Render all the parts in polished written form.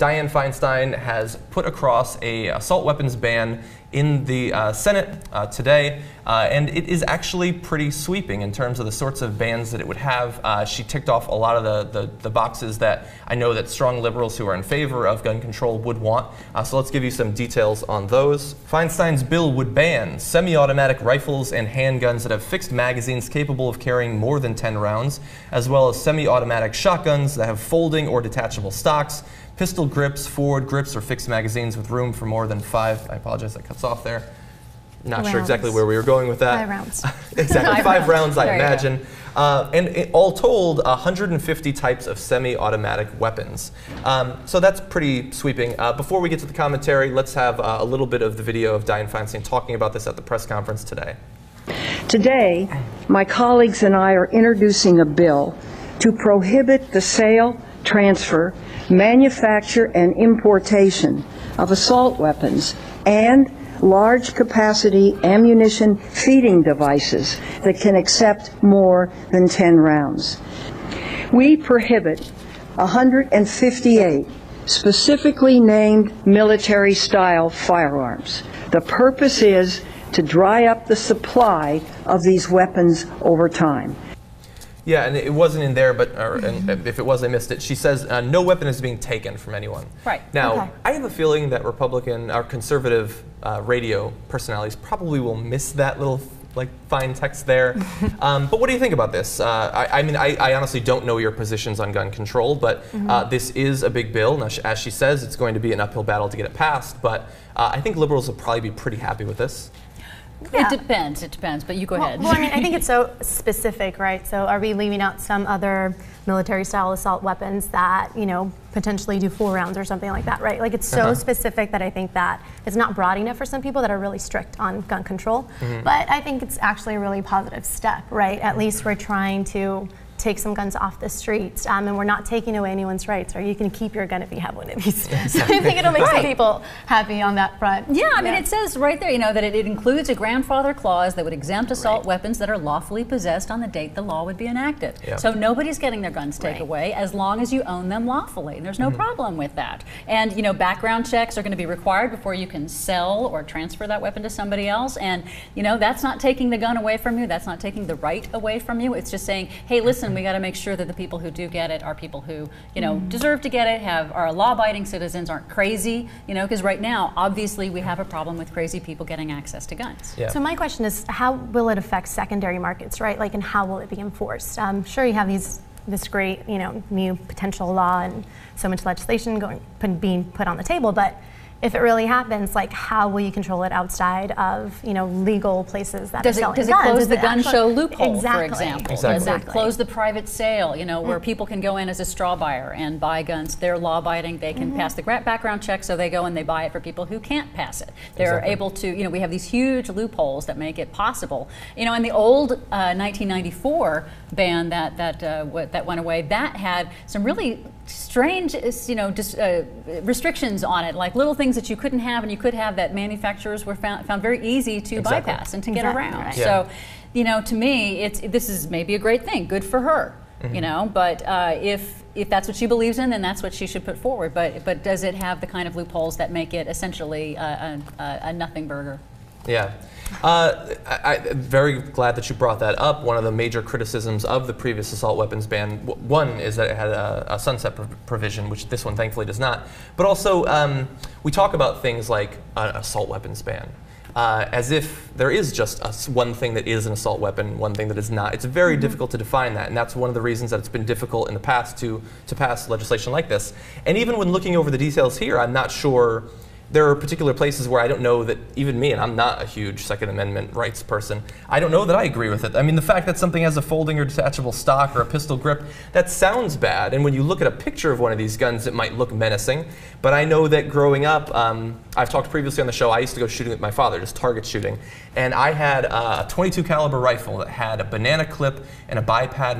Dianne Feinstein has put across a assault weapons ban in the Senate today, and it is actually pretty sweeping in terms of the sorts of bans that it would have. She ticked off a lot of the boxes that I know that strong liberals who are in favor of gun control would want. So let's give you some details on those. Feinstein's bill would ban semi-automatic rifles and handguns that have fixed magazines capable of carrying more than 10 rounds, as well as semi-automatic shotguns that have folding or detachable stocks, pistol grips, forward grips, or fixed magazines with room for more than 5. I apologize, that cuts off there. Not sure exactly where we were going with that. 5 rounds. Exactly, 5 rounds, I imagine. And all told, 150 types of semi-automatic weapons. So that's pretty sweeping. Before we get to the commentary, let's have a little bit of the video of Dianne Feinstein talking about this at the press conference today. Today, my colleagues and I are introducing a bill to prohibit the sale, transfer, manufacture, and importation of assault weapons and large capacity ammunition feeding devices that can accept more than 10 rounds. We prohibit 158 specifically named military-style firearms. The purpose is to dry up the supply of these weapons over time. Yeah, and it wasn't in there, but and if it was, I missed it. She says no weapon is being taken from anyone. Right. Now, I have a feeling that Republican or conservative radio personalities probably will miss that little fine text there. But what do you think about this? I mean, I honestly don't know your positions on gun control, but this is a big bill. Now, as she says, it's going to be an uphill battle to get it passed, but I think liberals will probably be pretty happy with this. Yeah. It depends, but you go ahead. Well, I mean, I think it's so specific, right? So are we leaving out some other military-style assault weapons that, you know, potentially do 4 rounds or something like that, right? Like, it's so specific that I think that it's not broad enough for some people that are really strict on gun control. But I think it's actually a really positive step, right? At least we're trying to take some guns off the streets, and we're not taking away anyone's rights, or you can keep your gun if you have one of these. So I think it'll make some people happy on that front. Yeah, I mean, it says right there, you know, that it includes a grandfather clause that would exempt assault weapons that are lawfully possessed on the date the law would be enacted. So nobody's getting their guns taken away as long as you own them lawfully. And there's no problem with that. And, you know, background checks are going to be required before you can sell or transfer that weapon to somebody else. And, you know, that's not taking the gun away from you. That's not taking the right away from you. It's just saying, hey, listen, we got to make sure that the people who do get it are people who, you know, deserve to get it, are law-abiding citizens, aren't crazy, you know, because right now, obviously, we have a problem with crazy people getting access to guns. So my question is, how will it affect secondary markets, right? Like, and how will it be enforced? Sure, you have this great, you know, new potential law and so much legislation being put on the table, but if it really happens, like, how will you control it outside of, you know, legal places that are selling guns? Does it close the gun show loophole, exactly, for example? Exactly. Does it close the private sale, you know, where people can go in as a straw buyer and buy guns? They're law-abiding. They can pass the background check, so they go and they buy it for people who can't pass it. They're able to, you know, we have these huge loopholes that make it possible. You know, in the old 1994 ban that went away, that had some really strange, you know, restrictions on it, like little things that you couldn't have and you could have that manufacturers were found very easy to bypass and to get around. So, you know, to me, this is maybe a great thing, good for her, you know, but if that's what she believes in, then that's what she should put forward. But does it have the kind of loopholes that make it essentially a nothing burger? Yeah. I'm very glad that you brought that up. One of the major criticisms of the previous assault weapons ban, one is that it had a sunset provision, which this one thankfully does not. But also, we talk about things like an assault weapons ban, as if there is just one thing that is an assault weapon, one thing that is not. It's very difficult to define that, and that's one of the reasons that it's been difficult in the past to pass legislation like this. And even when looking over the details here, I'm not sure. There are particular places where I don't know that even me, and I'm not a huge Second Amendment rights person, I don't know that I agree with it. I mean, the fact that something has a folding or detachable stock or a pistol grip, that sounds bad. And when you look at a picture of one of these guns, it might look menacing. But I know that growing up, I've talked previously on the show, I used to go shooting with my father, just target shooting. And I had a .22 caliber rifle that had a banana clip and a bipod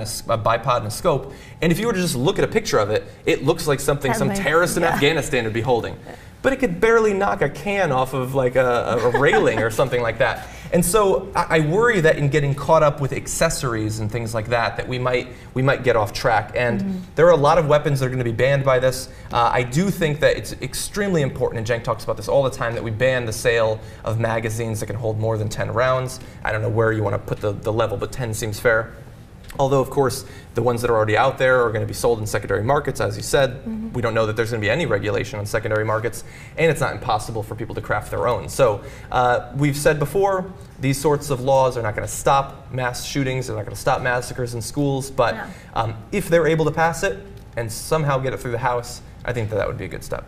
and a scope. And if you were to just look at a picture of it, it looks like something some terrorist in Afghanistan would be holding. but it could barely knock a can off of like a railing or something like that. And so I worry that in getting caught up with accessories and things like that, that we might get off track. And there are a lot of weapons that are going to be banned by this. I do think that it's extremely important, and Cenk talks about this all the time, that we ban the sale of magazines that can hold more than 10 rounds. I don't know where you want to put the level, but 10 seems fair. Although, of course, the ones that are already out there are going to be sold in secondary markets, as you said. We don't know that there's going to be any regulation on secondary markets, and it's not impossible for people to craft their own. So we've said before, these sorts of laws are not going to stop mass shootings, they're not going to stop massacres in schools, but if they're able to pass it and somehow get it through the House, I think that would be a good step.